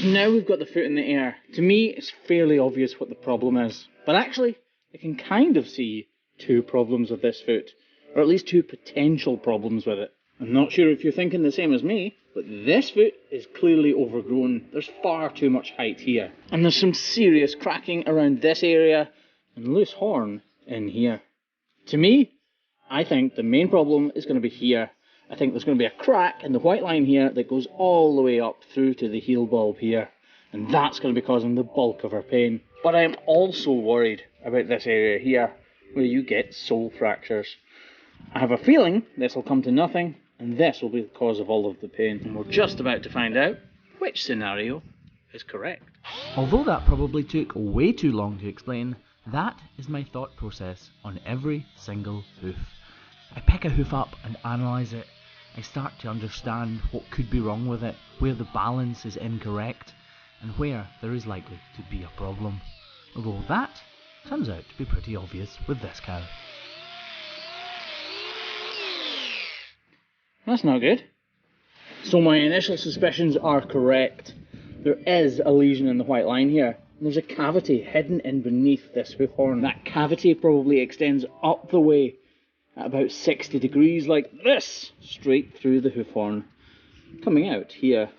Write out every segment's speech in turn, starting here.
Now we've got the foot in the air. To me, it's fairly obvious what the problem is. But actually, I can kind of see two problems with this foot, or at least two potential problems with it. I'm not sure if you're thinking the same as me, but this foot is clearly overgrown. There's far too much height here. And there's some serious cracking around this area and loose horn in here. To me, I think the main problem is going to be here. I think there's going to be a crack in the white line here that goes all the way up through to the heel bulb here. And that's going to be causing the bulk of our pain. But I am also worried about this area here, where you get sole fractures. I have a feeling this will come to nothing, and this will be the cause of all of the pain. And we're just about to find out which scenario is correct. Although that probably took way too long to explain, that is my thought process on every single hoof. I pick a hoof up and analyse it. I start to understand what could be wrong with it, where the balance is incorrect, and where there is likely to be a problem. Although that turns out to be pretty obvious with this cow. That's not good. So my initial suspicions are correct. There is a lesion in the white line here. And there's a cavity hidden in beneath this hoof horn. That cavity probably extends up the way at about 60 degrees like this, straight through the hoof horn, coming out here.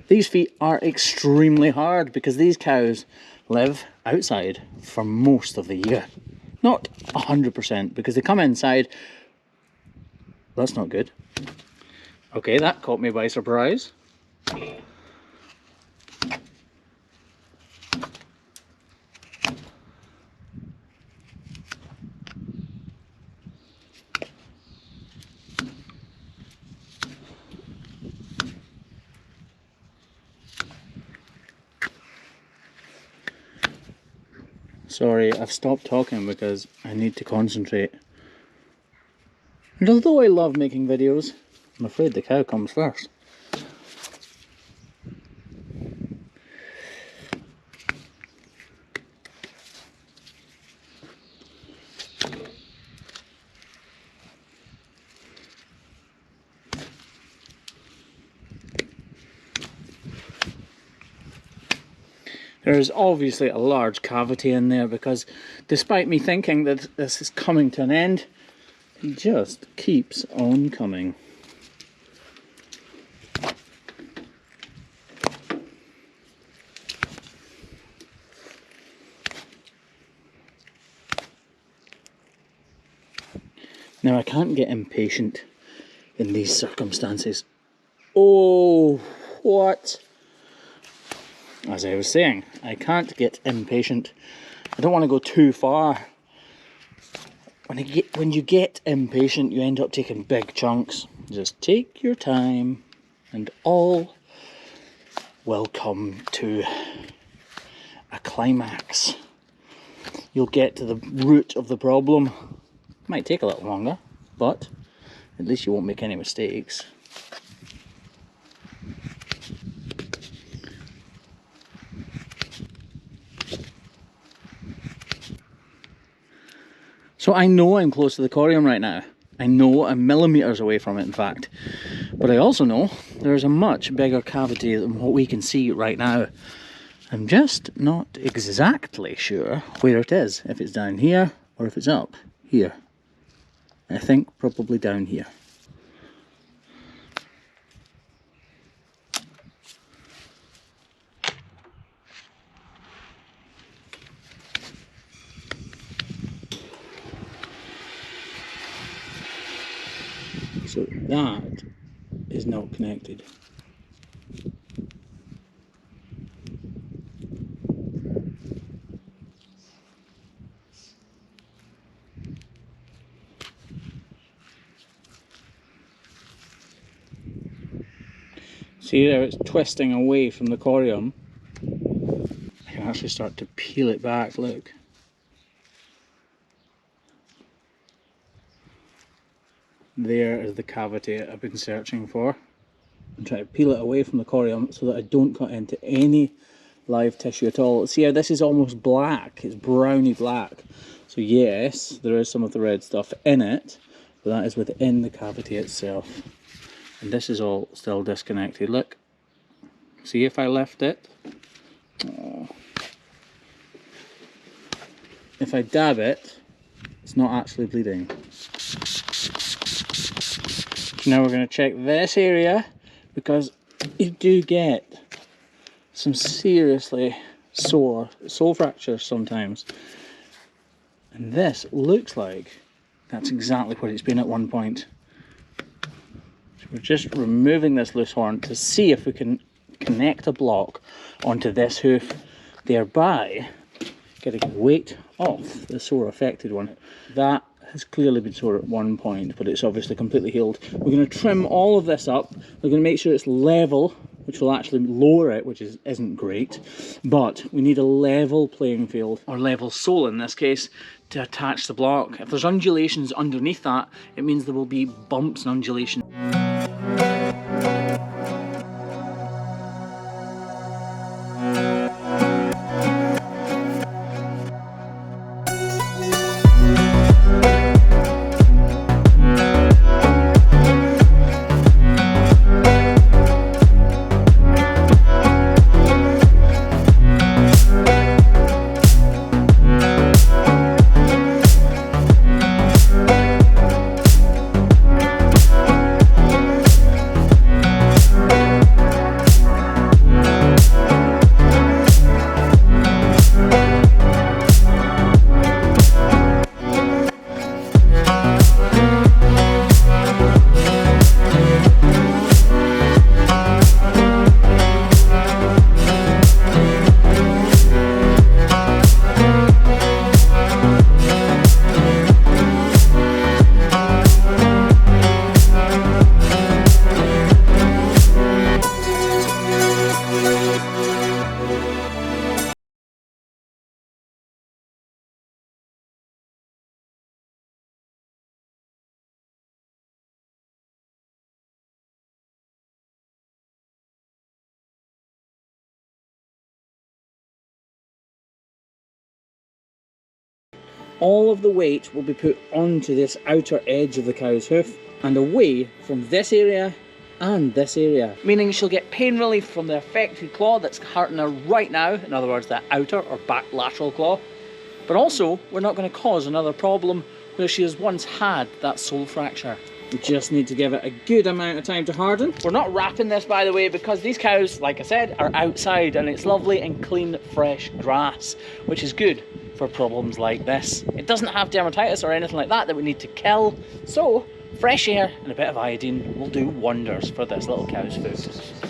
These feet are extremely hard because these cows live outside for most of the year. Not 100% because they come inside. That's not good. Okay, that caught me by surprise. Sorry, I've stopped talking because I need to concentrate. And although I love making videos, I'm afraid the cow comes first. There is obviously a large cavity in there because despite me thinking that this is coming to an end, it just keeps on coming. Now I can't get impatient in these circumstances. Oh, what? As I was saying, I can't get impatient. I don't want to go too far. When you get impatient, you end up taking big chunks. Just take your time and all will come to a climax. You'll get to the root of the problem. Might take a little longer, but at least you won't make any mistakes. So I know I'm close to the corium right now. I know I'm millimetres away from it, in fact. But I also know there's a much bigger cavity than what we can see right now. I'm just not exactly sure where it is, if it's down here or if it's up here. I think probably down here. So that is not connected. See there, it's twisting away from the corium. I can actually start to peel it back, look. There is the cavity I've been searching for. I'm trying to peel it away from the corium so that I don't cut into any live tissue at all. See how this is almost black, it's browny black. So yes, there is some of the red stuff in it, but that is within the cavity itself. And this is all still disconnected. Look, see if I lift it. Oh. If I dab it, it's not actually bleeding. Now we're going to check this area, because you do get some seriously sore sole fractures sometimes. And this looks like that's exactly what it's been at one point. So we're just removing this loose horn to see if we can connect a block onto this hoof, thereby getting weight off the sore affected one. That has clearly been sore at one point, but it's obviously completely healed. We're going to trim all of this up. We're going to make sure it's level, which will actually lower it, which isn't great. But we need a level playing field, or level sole in this case, to attach the block. If there's undulations underneath that, it means there will be bumps and undulations. All of the weight will be put onto this outer edge of the cow's hoof and away from this area and this area. Meaning she'll get pain relief from the affected claw that's hurting her right now, in other words that outer or back lateral claw. But also, we're not going to cause another problem where she has once had that sole fracture. We just need to give it a good amount of time to harden. We're not wrapping this, by the way, because these cows, like I said, are outside and it's lovely and clean, fresh grass, which is good for problems like this. It doesn't have dermatitis or anything like that we need to kill, so fresh air and a bit of iodine will do wonders for this little cow's foot.